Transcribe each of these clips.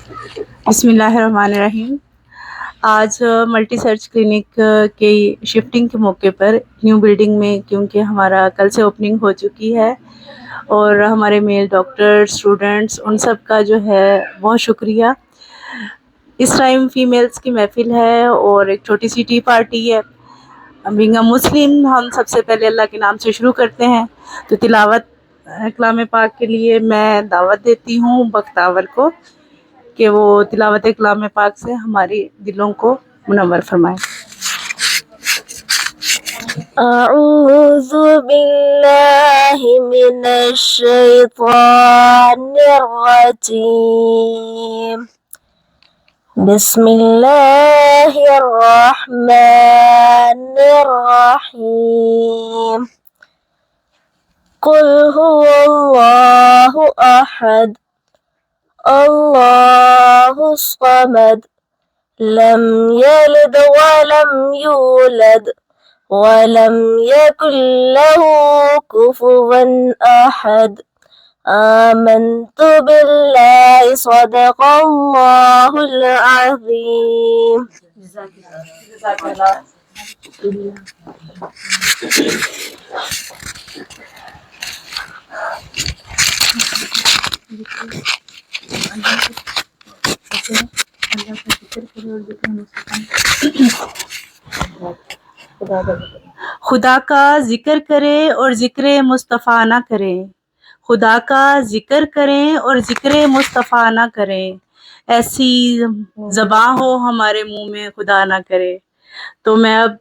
بسم اللہ الرحمن الرحیم۔ آج ملٹی سرچ کلینک کے شفٹنگ کے موقع پر نیو بلڈنگ میں، کیونکہ ہمارا کل سے اوپننگ ہو چکی ہے، اور ہمارے میل ڈاکٹر، اسٹوڈنٹس، ان سب کا جو ہے بہت شکریہ۔ اس ٹائم فیمیلز کی محفل ہے اور ایک چھوٹی سی ٹی پارٹی ہے۔ بینگ اے مسلم، ہم سب سے پہلے اللہ کے نام سے شروع کرتے ہیں، تو تلاوت کلام پاک کے لیے میں دعوت دیتی ہوں بختاور کو کہ وہ تلاوت کلام پاک سے ہماری دلوں کو منور فرمائے۔ اعوذ باللہ من الشیطان الرجیم، بسم اللہ الرحمن الرحیم، قل هو اللہ احد اللہ الصمد لم یلد ولم یولد ولم یکن له کفوا احد، آمنت باللہ صدق اللہ العظیم۔ خدا کا ذکر کرے اور ذکر مصطفیٰ نہ کرے، خدا کا ذکر کریں اور ذکر مصطفیٰ نہ کریں، ایسی زباں ہو ہمارے منہ میں خدا نہ کرے۔ تو میں اب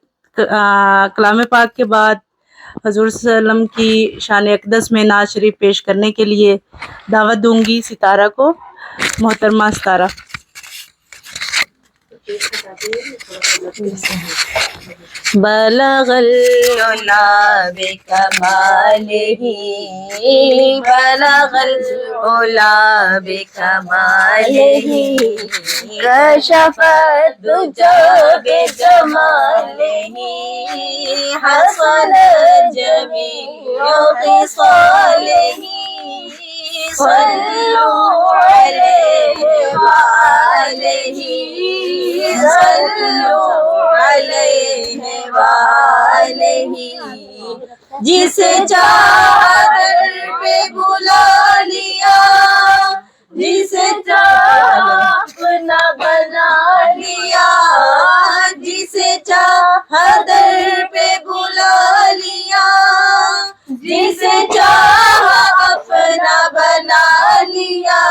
کلام پاک کے بعد حضور صلی اللہ علیہ وسلم کی شان اقدس میں نعت شریف پیش کرنے کے لیے دعوت دوں گی ستارہ کو۔ محترمہ ستارہ۔ بلغ العلا بکمالہ، بلغ العلا بکمالہ، کشف الدجی بجمالہ، حسن جمیع خصالہ، صلوا علیہ وآلہ، صلوا علیہ وآلہ، جسے چاہا در پہ بلا لیا، جسے چاہا اپنا بنا لیا، جسے چاہا در پہ بلا لیا، جسے چاہا اپنا بنا لیا،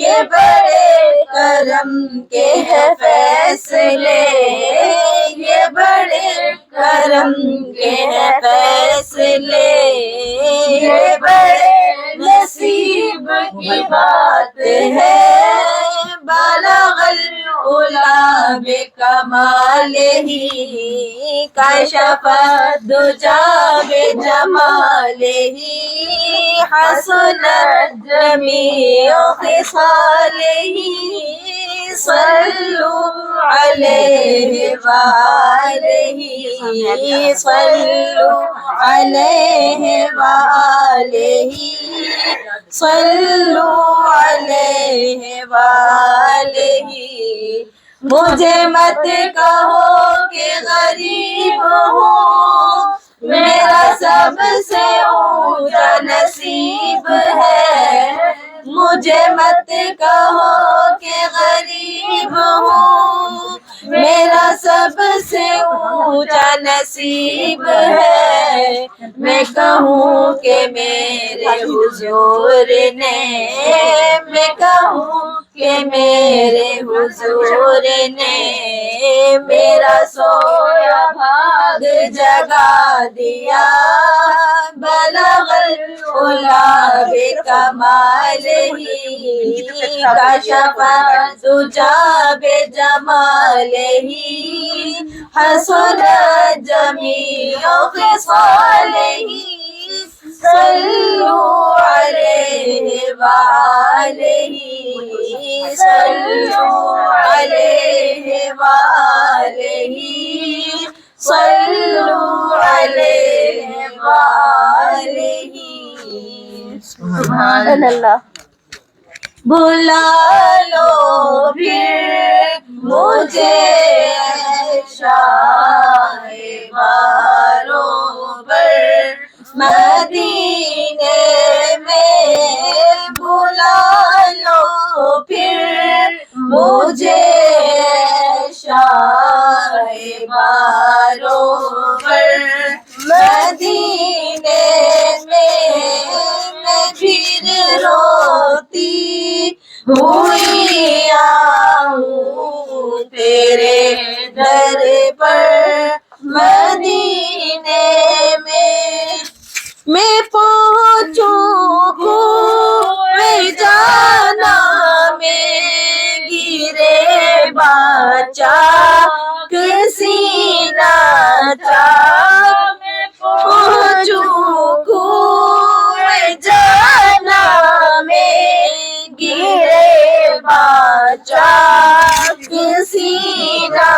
یہ بڑے کرم کے ہے فیصلے، یہ بڑے کرم کے ہے فیصلے، یہ بڑے نصیب کی بات ہے، بلغ العلا بکمالہ، کشف الدجی بجمالہ، حسنت جمیع خصالہ، صلوا علیہ وآلہ، صلوا علیہ وآلہ، صلوا علیہ وآلہ۔ مجھے مت کہو کہ غریب ہوں، میرا سب سے اونچا نصیب ہے، مجھے مت کہو کہ غریب ہوں، میرا سب سے اونچا نصیب ہے، میں کہوں کہ میرے حضور نے، میں کہوں کہ میرے حضور نے میرا سویا بھاگ جگا دیا، بلغ العلا بکمالہ، کشف الدجی بجمالہ، حسنت جمیع خصالہ، صلوا علیہ وآلہ، صلوا علیہ وآلہ، صلوا علیہ وآلہ۔ سبحان اللہ۔ بلا لو مجھے شاہ باروبر مدینے میں بلا لو پھر مجھے شاہ باروبر مدینے میں پھر روتی ہوئی آؤں تیرے در پر مدینے میں پہنچوں کوئے جانا میں گرے باچا سینہ چاک میں پہنچوں کوئے جانا میں گرے باچا سینہ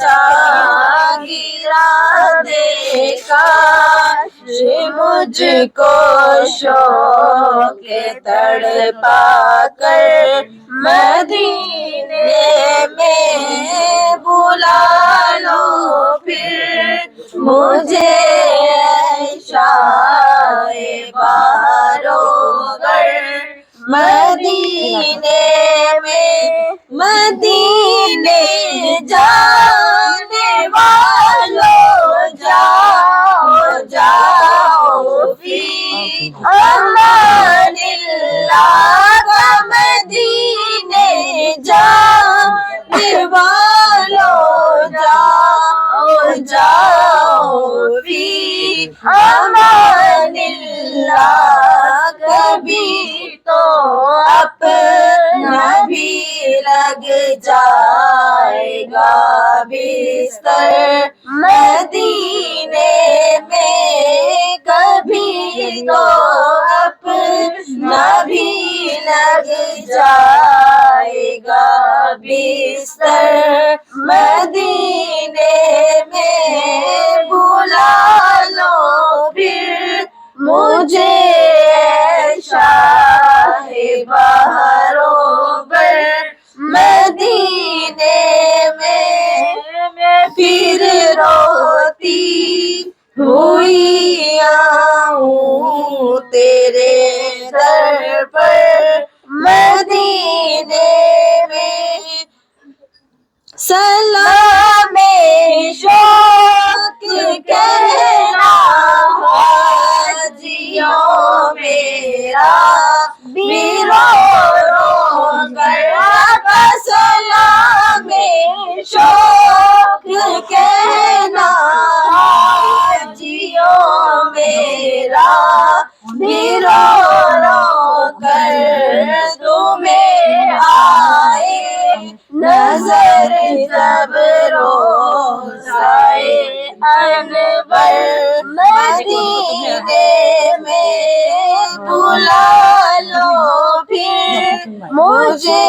چاک گرا دیکھا مجھ کو شوق تڑپا کر مدینے میں بلا لو پھر مجھے شاہ باروبر مدینے میں مدینے جانے والوں جاؤ جاؤ فی امان اللہ مدینے جانے والوں جاؤ جاؤ فی امان اللہ کبھی تو اپنا بھی لگ جائے گا بستر مدینے میں کبھی تو اپنا بھی لگ جائے گا بستر مدینے میں بلا لو پھر مجھے شاہ باروبر مدینے میں پھر روتی ہوئی آؤں تیرے در پر مدینے میں سلام شوق کہنا حاجیوں میرا بھی رو رو کر سلام شوق کہنا حاجیوں میرا بھی رو رو کر تمہیں آئے نظر جب روزائے انور مدینے میں بلا لو پھر مجھے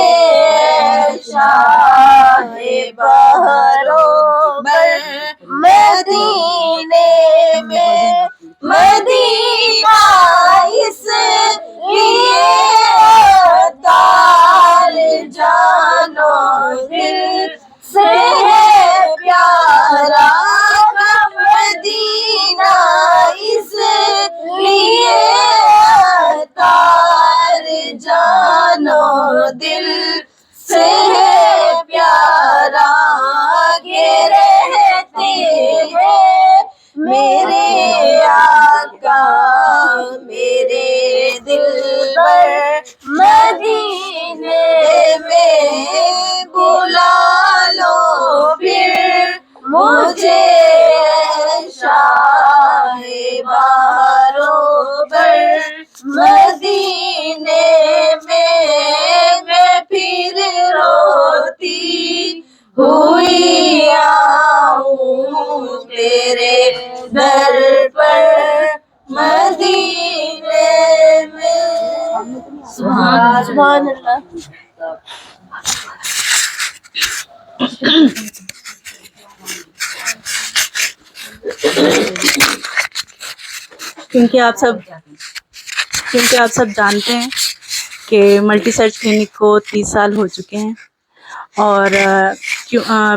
شاہ باروبر مدینے میں مدینہ اس لیے تار جانو دل سے ہے پیارا مدینہ اس لیے تار جانو دل سے ہے پیارا یہ رہتے ہیں میرے آقا میرے دل پر مدینے میں بلا لو پھر مجھے شاہ باروبر مدینے میں پھر روتی ہوئی آؤں تیرے در پر مدینے میں سبحان اللہ. کیونکہ آپ سب جانتے ہیں کہ ملٹی سرچ کلینک کو 30 سال ہو چکے ہیں اور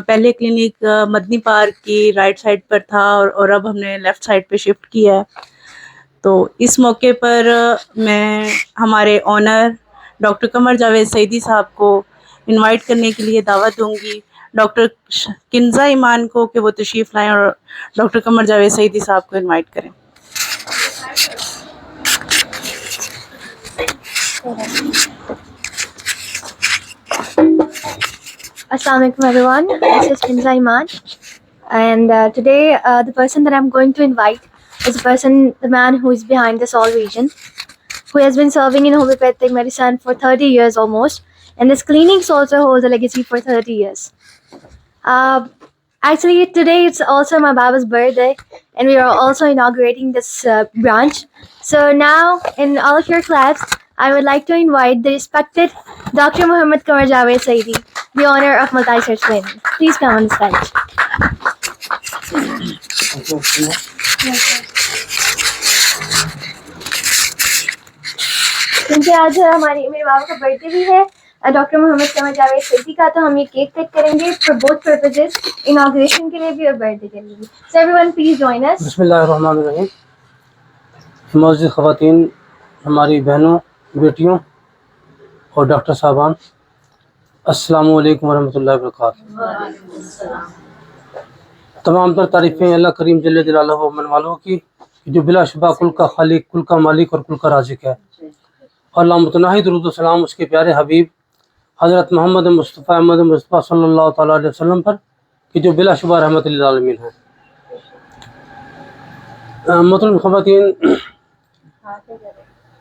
پہلے کلینک مدنی پارک کی رائٹ سائڈ پر تھا اور اب ہم نے لیفٹ سائڈ پہ شفٹ کیا ہے. تو اس موقع پر میں ہمارے آنر ڈاکٹر قمر جاوید سعیدی صاحب کو انوائٹ کرنے کے لیے دعوت دوں گی، ڈاکٹر کنزا ایمان کو کہ وہ تشریف لائیں اور ڈاکٹر قمر جاوید سعیدی صاحب کو انوائٹ کریں. Assalamu alaikum everyone, this is Kinza Iman, and today the person that I'm going to invite is the man who is behind this all region, who has been serving in homeopathic medicine for 30 years almost, and this clinic also holds a legacy for 30 years. Actually today it's also my Baba's birthday and we are also inaugurating this branch. So now in all of your claps, I would like to invite the respected Dr. Muhammad Qamar Javed Saidi, the owner of Multi-Search Clinic. Please come on the stage. کیونکہ آج میرے بابا کا birth day بھی ہے doctor محمد قمر جاوید سعیدی کا، تو ہم یہ کیک کٹ کریں گے فار بوتھ پرپزز، اناگوریشن کے لیے بھی اور برتھ ڈے کے لیے بھی. So everyone please join us. بسم اللہ الرحمن الرحیم. معزز خواتین، ہماری بہنوں، بیٹیوں اور ڈاکٹر صاحبان، السلام علیکم ورحمۃ اللہ وبرکاتہ. تمام تر تعریفیں اللہ کریم جل جلالہ و من والوں کی، جو بلا شبہ کل کا خالق، کل کا مالک اور کل کا رازق ہے. اور اللہ متناہی درود و سلام اس کے پیارے حبیب حضرت محمد مصطفیٰ صلی اللہ تعالیٰ علیہ وسلم پر، کہ جو بلا شبہ رحمت للعالمین ہیں. محترم خواتین،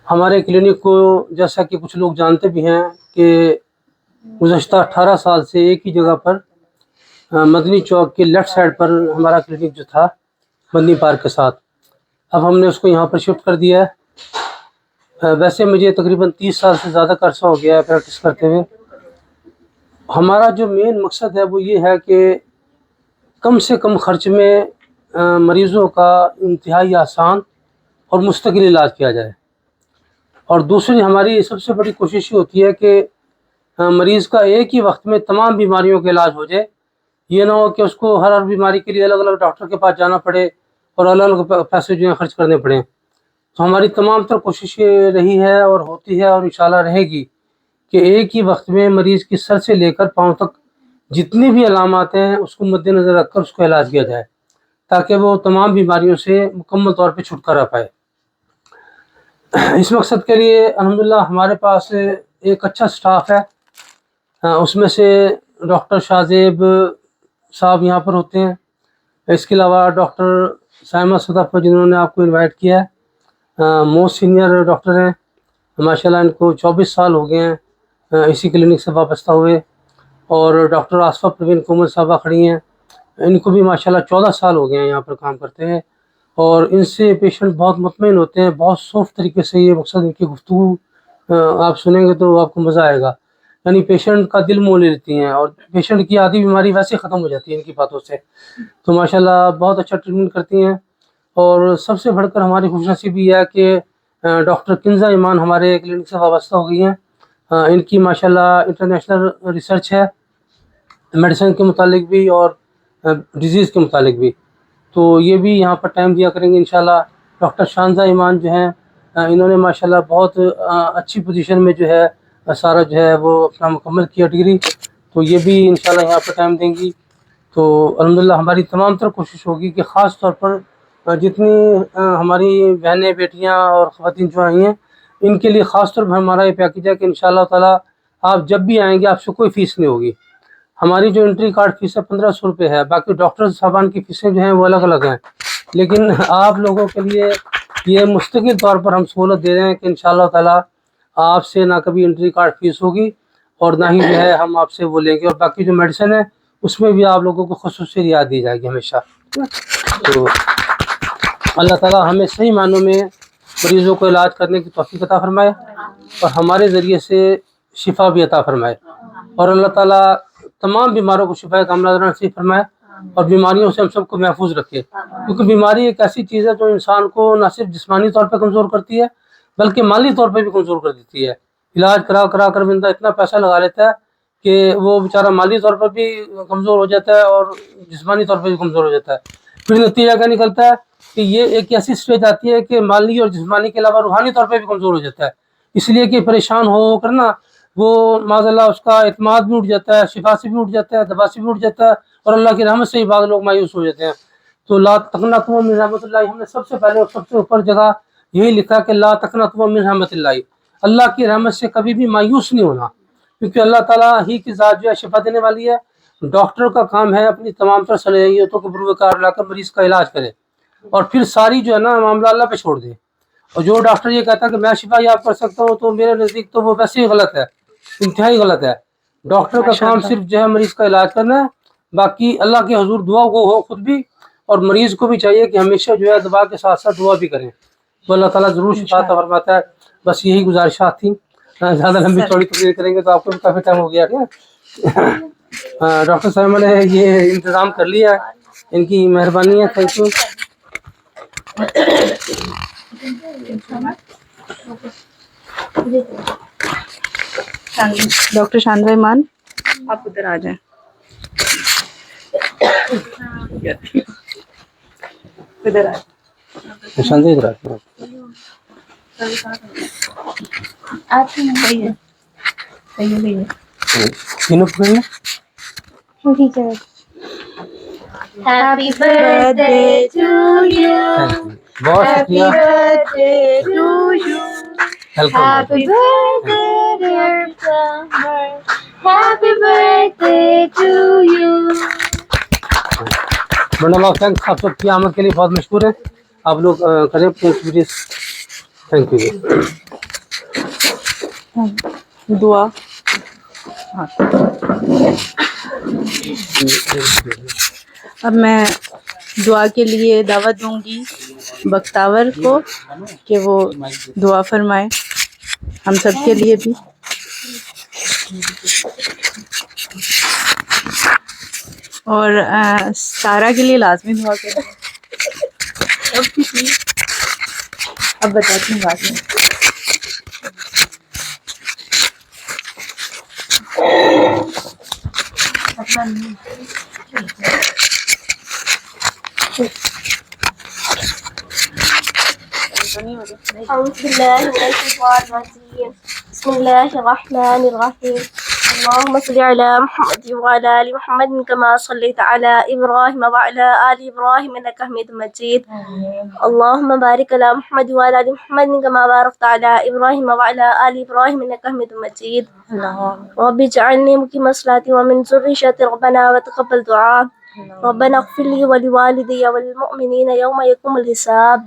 ہمارے کلینک کو جیسا کہ کچھ لوگ جانتے بھی ہیں کہ گزشتہ 18 سال سے ایک ہی جگہ پر مدنی چوک کے لیفٹ سائڈ پر ہمارا کلینک جو تھا مدنی پارک کے ساتھ، اب ہم نے اس کو یہاں پر شفٹ کر دیا ہے. ویسے مجھے تقریباً 30 سال سے زیادہ کا عرصہ ہو گیا ہے پریکٹس کرتے ہوئے. ہمارا جو مین مقصد ہے وہ یہ ہے کہ کم سے کم خرچ میں مریضوں کا انتہائی آسان اور مستقل علاج کیا جائے. اور دوسری ہماری سب سے بڑی کوشش یہ ہوتی ہے کہ مریض کا ایک ہی وقت میں تمام بیماریوں کا علاج ہو جائے. یہ نہ ہو کہ اس کو ہر بیماری کے لیے الگ الگ ڈاکٹر کے پاس جانا پڑے اور الگ الگ پیسے جو ہیں خرچ کرنے پڑیں. تو ہماری تمام تر کوشش یہ رہی ہے اور ہوتی ہے اور انشاءاللہ رہے گی کہ ایک ہی وقت میں مریض کی سر سے لے کر پاؤں تک جتنی بھی علامات ہیں اس کو مد نظر رکھ کر اس کو علاج کیا جائے، تاکہ وہ تمام بیماریوں سے مکمل طور پہ چھٹکارا پائے. اس مقصد کے لیے الحمدللہ ہمارے پاس ایک اچھا سٹاف ہے. اس میں سے ڈاکٹر شاہ زیب صاحب یہاں پر ہوتے ہیں. اس کے علاوہ ڈاکٹر سائمہ صدف جنہوں نے آپ کو انوائٹ کیا ہے، موسٹ سینئر ڈاکٹر ہیں ماشاءاللہ. ان کو 24 سال ہو گئے ہیں اسی کلینک سے وابستہ ہوئے. اور ڈاکٹر آصفہ پروین کومل صاحبہ کھڑی ہیں، ان کو بھی ماشاءاللہ 14 سال ہو گئے ہیں یہاں پر کام کرتے ہیں. اور ان سے پیشنٹ بہت مطمئن ہوتے ہیں. بہت سافٹ طریقے سے یہ مقصد ان کی گفتگو آپ سنیں گے تو آپ کو مزہ آئے گا. یعنی پیشنٹ کا دل موہ لے لیتی ہیں اور پیشنٹ کی آدھی بیماری ویسے ختم ہو جاتی ہے ان کی باتوں سے. تو ماشاءاللہ بہت اچھا ٹریٹمنٹ کرتی ہیں. اور سب سے بڑھ کر ہماری خوش نصیبی یہ ہے کہ ڈاکٹر کنزا ایمان ہمارے کلینک سے وابستہ ہو گئی ہیں. ان کی ماشاءاللہ انٹرنیشنل ریسرچ ہے میڈیسن کے متعلق بھی اور ڈیزیز کے متعلق بھی. تو یہ بھی یہاں پر ٹائم دیا کریں گے انشاءاللہ. ڈاکٹر شانزہ ایمان جو ہیں انہوں نے ماشاءاللہ بہت اچھی پوزیشن میں جو ہے سارا جو ہے وہ اپنا مکمل کیا ڈگری، تو یہ بھی انشاءاللہ یہاں پر ٹائم دیں گی. تو الحمدللہ ہماری تمام تر کوشش ہوگی کہ خاص طور پر جتنی ہماری بہنیں، بیٹیاں اور خواتین جو آئی ہیں ان کے لیے خاص طور پر ہمارا یہ پیکیج ہے کہ انشاءاللہ تعالیٰ آپ جب بھی آئیں گے آپ سے کوئی فیس نہیں ہوگی. ہماری جو انٹری کارڈ فیس ہے 1500 روپے ہے. باقی ڈاکٹر صاحبان کی فیسیں جو ہیں وہ الگ الگ ہیں، لیکن آپ لوگوں کے لیے یہ مستقل طور پر ہم سہولت دے رہے ہیں کہ انشاءاللہ تعالیٰ آپ سے نہ کبھی انٹری کارڈ فیس ہوگی اور نہ ہی جو ہے ہم آپ سے وہ لیں گے. اور باقی جو میڈیسن ہے اس میں بھی آپ لوگوں کو خصوصی رعایت دی جائے گی ہمیشہ. تو اللہ تعالیٰ ہمیں صحیح معنوں میں مریضوں کو علاج کرنے کی توفیق عطا فرمائے اور ہمارے ذریعے سے شفا بھی عطا فرمائے. اور اللہ تعالیٰ تمام بیماروں کو شفا کاملہ نصیب فرمائے اور بیماریوں سے ہم سب کو محفوظ رکھے. کیونکہ بیماری ایک ایسی چیز ہے جو انسان کو نہ صرف جسمانی طور پہ کمزور کرتی ہے بلکہ مالی طور پہ بھی کمزور کر دیتی ہے. علاج کرا کر بندہ اتنا پیسہ لگا لیتا ہے کہ وہ بیچارہ مالی طور پر بھی کمزور ہو جاتا ہے اور جسمانی طور پر بھی کمزور ہو جاتا ہے. پھر نتیجہ کیا نکلتا ہے کہ یہ ایک ایسی اسٹیج آتی ہے کہ مالی اور جسمانی کے علاوہ روحانی طور پہ بھی کمزور ہو جاتا ہے. اس لیے کہ پریشان ہو کر نا وہ معاذ اللہ اس کا اعتماد بھی اٹھ جاتا ہے, شفا سے بھی اٹھ جاتا ہے, دوا سے بھی اٹھ جاتا ہے, اور اللہ کی رحمت سے ہی بعض لوگ مایوس ہو جاتے ہیں. تو لا تقنطوا من رحمت اللہ, ہم نے سب سے پہلے اور سب سے اوپر جگہ یہی لکھا کہ لا تقنطوا من رحمت اللہ, اللہ کی رحمت سے کبھی بھی مایوس نہیں ہونا, کیونکہ اللہ تعالیٰ ہی کی ذات جو ہے شفا دینے والی ہے. ڈاکٹر کا کام ہے اپنی تمام تر صلاحیتوں کو بروکار لا کر مریض کا علاج کرے, اور پھر ساری جو ہے نا معاملہ اللہ پہ چھوڑ دے. اور جو ڈاکٹر یہ کہتا ہے کہ میں شفا یاب کر سکتا ہوں, تو میرے نزدیک تو وہ ویسے ہی غلط ہے, انتہائی غلط ہے. ڈاکٹر کا کام صرف جو ہے مریض کا علاج کرنا ہے, باقی اللہ کے حضور دعا کو ہو خود بھی, اور مریض کو بھی چاہیے کہ ہمیشہ جو ہے دعا کے ساتھ ساتھ دعا بھی کریں, تو اللہ تعالیٰ ضرور شفا عطا فرماتا ہے. بس یہی گزارشات تھیں, زیادہ لمبی چوڑی تقریر کریں گے تو آپ کو بھی کافی ٹائم ہو گیا. کیا ڈاکٹر صاحب نے یہ انتظام کر لیا, ان کی مہربانی ہے. Thank you. ڈاکٹر شاندہ ایمان, آپ ادھر آ جائیں. ادھر آ تینوں پکڑنا. Happy birthday to you. بہت Happy شکریہ. birthday to you. Happy birthday, dear summer. Happy birthday to you. بڑا اللہ تھینکس, آپ سب کی آمد کے لیے بہت مشکور ہے. آپ لوگ کریں پلیز. Thank you. دعا. اب میں دعا کے لیے دعوت دوں گی بختاور کو کہ وہ دعا فرمائے ہم سب کے لیے بھی. اور سارا کے لیے لازمی دعا کریں. اب بتاتی ہوں بعد میں. أعوذ بالله من الشيطان الرجيم. بسم الله الرحمن الرحيم. اللهم صل على محمد وعلى آل محمد كما صليت على إبراهيم وعلى آل إبراهيم إنك حميد مجيد. اللهم بارك على محمد وعلى آل محمد كما باركت على إبراهيم وعلى آل إبراهيم إنك حميد مجيد. رب اجعلني مقيم الصلاة ومن ذريتي ربنا وتقبل دعاء. ربنا اغفر لي ولوالدي وللمؤمنين يوم يقوم الحساب.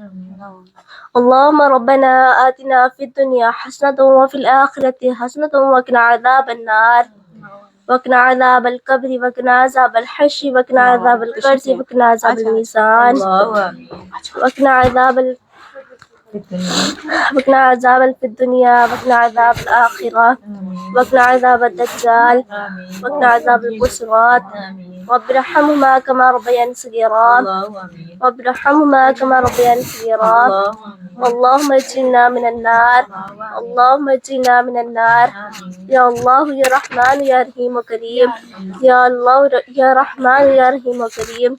اللهم ربنا آتنا في الدنيا حسنة وفي الآخرة حسنة وقنا عذاب النار وقنا عذاب القبر وقنا عذاب الحشر وقنا عذاب القرص وقنا عذاب الميزان وقنا عذاب وقنا عذاب في الدنيا وقنا عذاب الآخرة وقنا عذاب الدجال وقنا عذاب القسرات. رب ارحمهما كما ربياني صغيرا رب ارحمهما كما ربياني صغيرا. اللهم اجرنا من النار اللهم اجرنا من النار. يا الله يا رحمن يا رحيم وكريم. يا الله يا رحمن يا رحيم وكريم.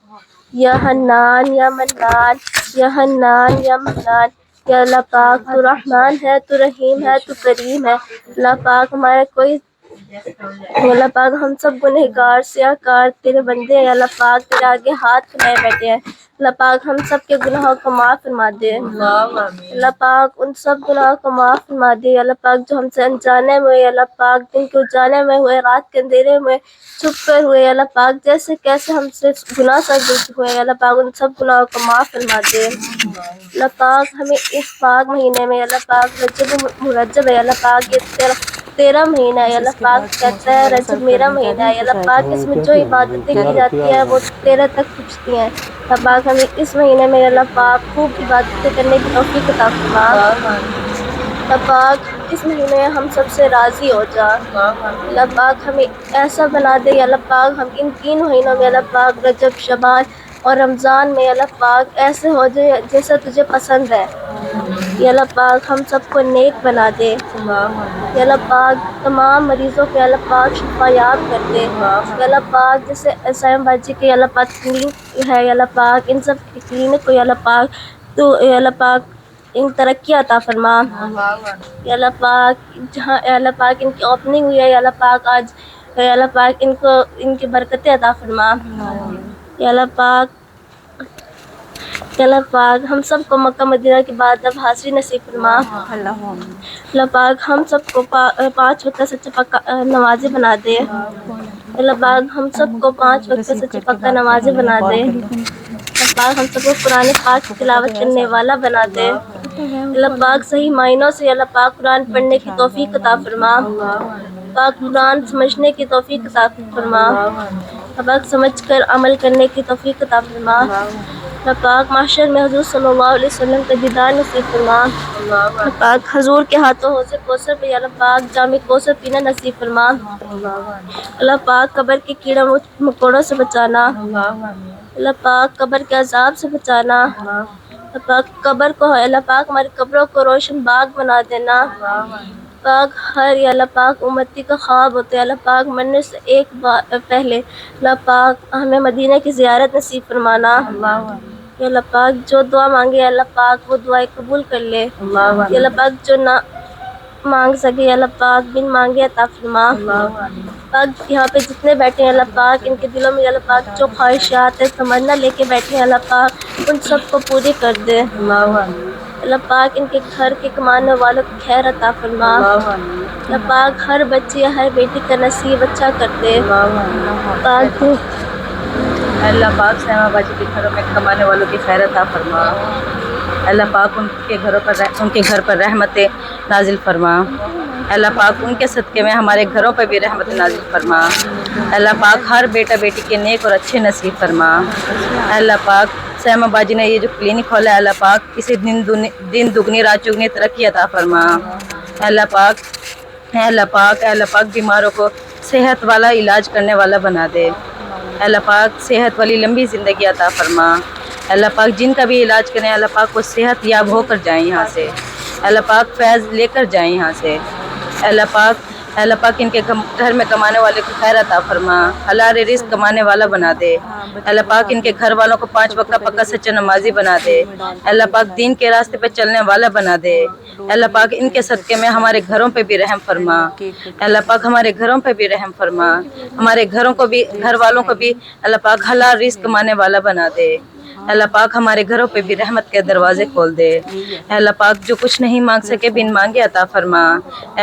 يا حنان يا منان يا حنان يا منان. یا اللہ پاک تو رحمان ہے, تو رحیم ہے, تو کریم ہے. اللہ پاک ہمارا کوئی اللہ پاک ہم سب گنہگار سیاہ کار تیرے بندے ہیں. اللہ پاک تیرے آگے ہاتھ پھیلائے بیٹھے ہیں. اللہ پاک ہم سب کے گناہوں کو معاف فرما دے. اللہ پاک ان سب گناہوں کو معاف فرما دے. اللہ پاک جو ہم سے انجانے میں ہوئے, اللہ پاک دن کے اجالے میں ہوئے, رات کے اندھیرے میں چھپ کر ہوئے, اللہ پاک جیسے کیسے ہم سے گناہ سرزد ہوئے, اللہ پاک ان سب گناہوں کو معاف فرما دے. اللہ پاک ہمیں اس پاک مہینے میں اللہ پاک رجب مرجب ہے, اللہ پاک یہ تیرا مہینہ ہے. اللہ پاک کہتا ہے رجب میرا مہینہ ہے. اللہ پاک اس میں جو عبادتیں کی جاتی ہیں وہ تیرے تک پہنچتی ہیں. اللہ پاک ہمیں اس مہینے میں اللہ پاک خوب عبادتیں کرنے کی توفیق عطا فرما. اللہ پاک اس مہینے میں ہم سب سے راضی ہو جا. اللہ پاک ہمیں ایسا بنا دے اللہ پاک ہم ان 3 مہینوں میں اللہ پاک رجب شعبان اور رمضان میں اللہ پاک ایسے ہو جائے جیسا تجھے پسند ہے. یا اللہ پاک ہم سب کو نیک بنا دے. یا اللہ پاک تمام مریضوں کو یا اللہ پاک شفا یاب کر دے. یا اللہ پاک جیسے سائم باجی کے یا اللہ پاک کلینک ہے یا اللہ پاک ان سب کی کلینک کو یا اللہ پاک تو یا اللہ پاک ان ترقی عطا فرما. یا اللہ پاک جہاں یا اللہ پاک ان کی اوپننگ ہوئی ہے یا اللہ پاک آج یا اللہ پاک ان کو ان کی برکتیں عطا فرما. یا اللہ پاک یا اللہ پاک ہم سب کو مکہ مدینہ کی بعد اب حاضری نصیب فرما. اللہ پاک ہم سب کو 5 وقت سچا پکا نمازی بنا دے. اللہ پاک ہم سب کو 5 وقت سچا پکا نمازی بنا دے. اللہ پاک ہم سب کو قرآن پاک کی تلاوت کرنے والا بنا دے. اللہ پاک صحیح معنوں سے اللہ پاک قرآن پڑھنے کی توفیق عطا فرما. پاک قرآن سمجھنے کی توفیق عطا فرما. اللہ پاک سمجھ کر عمل کرنے کی توفیق عطا فرما. اللہ پاک محشر میں حضور صلی اللہ علیہ وسلم کا دیدار نصیب فرما. اللہ پاک حضور کے ہاتھوں حوض کوثر پہ یا اللہ پاک جام کوثر پینا نصیب فرما. اللہ پاک قبر کے کیڑا مکوڑوں سے بچانا. اللہ پاک قبر کے عذاب سے بچانا. اللہ پاک قبر کو اللہ پاک ہماری قبروں کو روشن باغ بنا دینا. پاک ہر یا اللہ پاک امتی کا خواب ہوتے ہیں. اللہ پاک مرنے سے ایک بار پہلے اللہ پاک ہمیں مدینہ کی زیارت نصیب فرمانا. یا اللہ پاک جو دعا مانگے یا اللہ پاک وہ دعائیں قبول کر لے. یا اللہ پاک جو نہ مانگ سکے یا اللہ پاک بن مانگے عطا فرما. پاک یہاں پہ جتنے بیٹھے ہیں اللہ پاک ان کے دلوں میں یا اللہ پاک جو خواہشات ہے تمنا لے کے بیٹھے ہیں اللہ پاک ان سب کو پوری کر دے. اللہ پاک ان کے گھر کے کمانے والوں کو خیر عطا فرما. اللہ پاک ہر بچی یا ہر بیٹی کا نصیب اچھا کر دے. پاک اللہ پاک سائمہ باجی کے گھروں میں کمانے والوں کی خیر عطا فرما. اللہ پاک ان کے گھر پر رحمت نازل فرما. اللہ پاک ان کے صدقے میں ہمارے گھروں پر بھی رحمت نازل فرما. اللہ پاک ہر بیٹا بیٹی کے نیک اور اچھے نصیب فرما. اللہ پاک سائمہ باجی نے یہ جو کلینک کھولا ہے اللہ پاک اسے دن دگنی رات چگنی ترقی عطا فرما. اللہ پاک بیماروں کو صحت والا علاج کرنے والا بنا دے. اللہ پاک صحت والی لمبی زندگی عطا فرما. اللہ پاک جن کا بھی علاج کریں اللہ پاک وہ صحت یاب ہو کر جائیں یہاں سے. اللہ پاک فیض لے کر جائیں یہاں سے. اللہ پاک ان کے گھر میں کمانے والے کو خیر عطا فرما. حلال رزق کمانے والا بنا دے. اللہ پاک ان کے گھر والوں کو 5 وقت پکا سچا نمازی بنا دے. اللہ پاک دین کے راستے پہ چلنے والا بنا دے. اللہ پاک ان کے صدقے میں ہمارے گھروں پہ بھی رحم فرما. اللہ پاک ہمارے گھروں پہ بھی رحم فرما. ہمارے گھر والوں کو بھی اللہ پاک حلال رزق کمانے والا بنا دے. اللہ پاک ہمارے گھروں پہ بھی رحمت کے دروازے کھول دے. اللہ پاک جو کچھ نہیں مانگ سکے بن مانگے عطا فرما.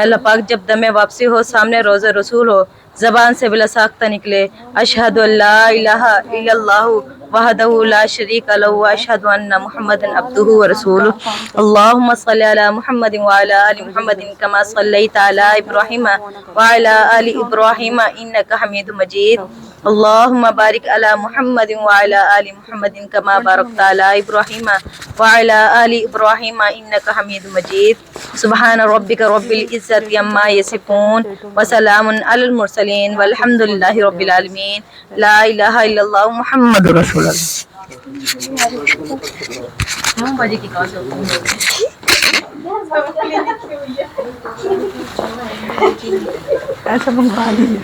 اللہ پاک جب دم واپسی ہو سامنے روزہ رسول ہو زبان سے بلا ساختہ نکلے اشہد ان لا الہ الا اللہ وحدہ لا شریک لہ واشہد ان محمد عبدہ ورسولہ. اللہم صلی علی محمد وعلی آل محمد کما صلیت علی ابراہیم وعلی آل ابراہیم انک حمید مجید. اللہم بارک علی محمد وعلی آل محمد کما بارکت علی ابراہیم وعلی آل ابراہیم انک حمید مجید. سبحان ربک رب العزت عما یصفون وسلام علی المرسلین والحمد للہ رب العالمین. لا الہ الا اللہ محمد رسول اللہ. باجی کی کہاں سے ایسا منگوا لیجیے.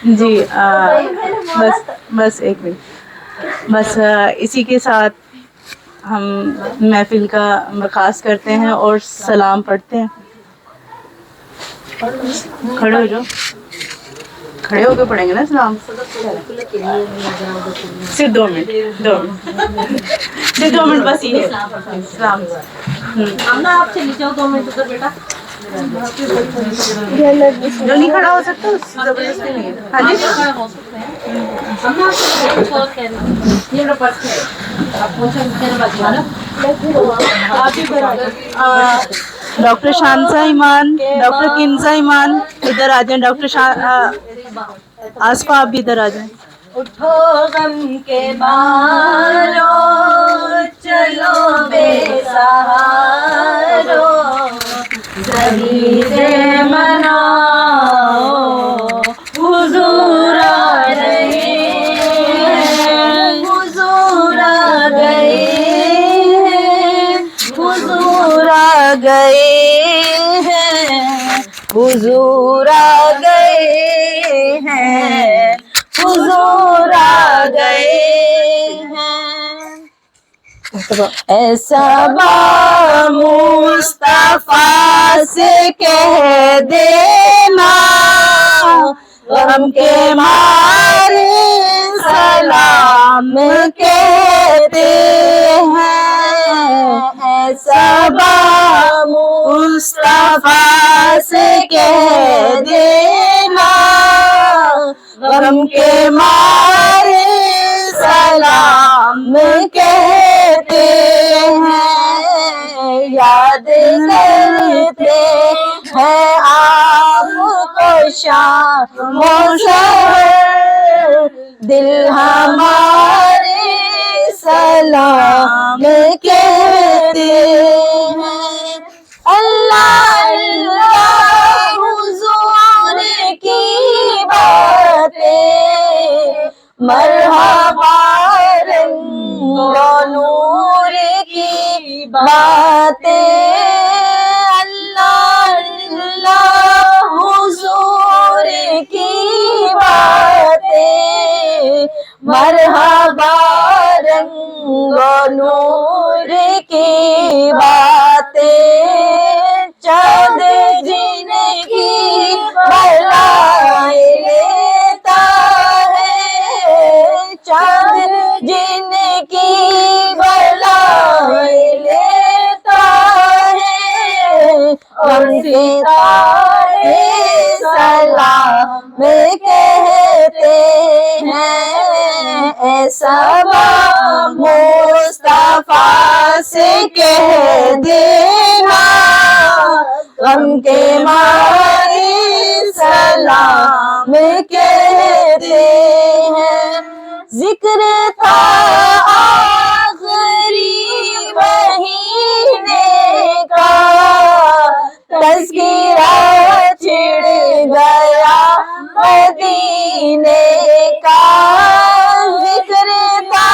جی بس ایک منٹ. بس اسی کے ساتھ ہم محفل کا آغاز کرتے ہیں اور سلام پڑھتے ہیں. کھڑے ہو جاؤ. کھڑے ہو کے پڑھیں گے نا سلام. صرف 2 منٹ صرف 2 منٹ بس یہ ہے سلام. آپ چلی جاؤ 2 منٹ ادھر بیٹا. جو نہیں کھڑا ہو سکتا زبردستی نہیں ہے. ہاں جی. ڈاکٹر شانزہ ایمان, ڈاکٹر کنزہ ایمان ادھر آ جائیں. ڈاکٹر آصفہ آپ بھی ادھر آ جائیں. اٹھو غم کے بارو چلو بے سہارو زہیرے مناؤ حضور آ رہے ہیں حضور آ گئے ہیں حضور آ گئے ہیں حضور آ گئے ہیں حضور آ گئے ہیں ایسا با مصطفیٰ سے کہہ دینا غم کے مارے سلام کہتے ہیں ایسا با مصطفیٰ سے کہہ دینا غم کے مارے سلام کہتے ہیں یاد کرتے ہیں آپ کو شام و سحر دل ہمارے سلام کہتے ہیں اللہ اللہ حضور کی باتیں مرحبا رنگ و نور کی باتیں اللہ اللہ حضور کی باتیں مرحبا رنگ و نور کی باتیں چاند جن کی بلائے لیتا ہے چاند جن کی بلائے لیتا ہے غم کے تارے سلام کہتے ہیں ایسا با مصطفیٰ سے کہہ دینا غم کے مارے سلام کہتے ہیں ذکر تھا آخری مہینے کا تذکرہ چھڑ گیا مدینے کا ذکر تھا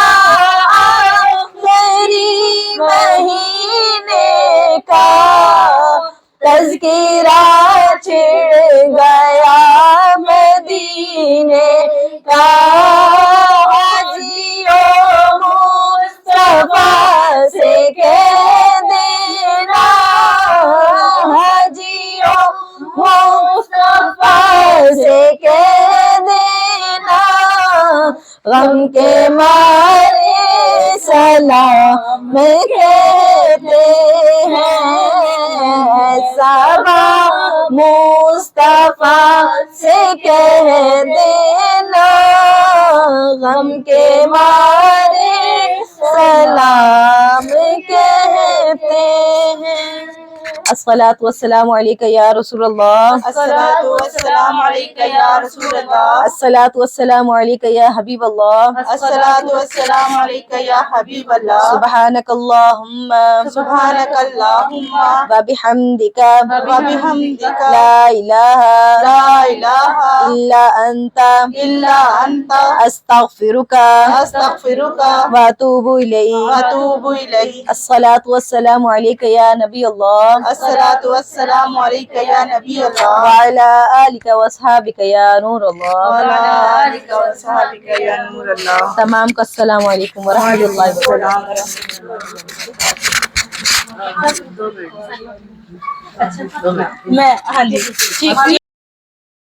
آخری مہینے کا تذکرہ چھڑ گیا مدینے کا حاجیو مصطفیٰ سے کہہ دینا حاجیو مصطفیٰ سے کہہ دینا غم کے مارے سلام کہتے ہیں ایسا مصطفیٰ سے کہہ دینا غم کے مارے سلام کہتے ہیں الصلاة والسلام علیکہ یا رسول اللہ الصلاۃ والسلام علیکہ یا رسول اللہ الصلاة والسلام علیکہ یا حبیب اللہ الصلاۃ والسلام علیکہ یا حبیب اللہ سبحانک اللہم سبحانک اللہم وبحمدک وبحمدک لا الہ لا الہ الا انت الا انت استغفرک استغفرک واتوب الیک واتوب الیک الصلاة والسلام علیکہ یا نبی اللہ الصلاۃ والسلام علیکہ یا نبی اللہ وعلی آلک واصحابک یا نور اللہ وعلی آلک وصحبک یا نور اللہ تمام کو السلام علیکم ورحمۃ اللہ وبرکاتہ میں ہاں جی ٹھیک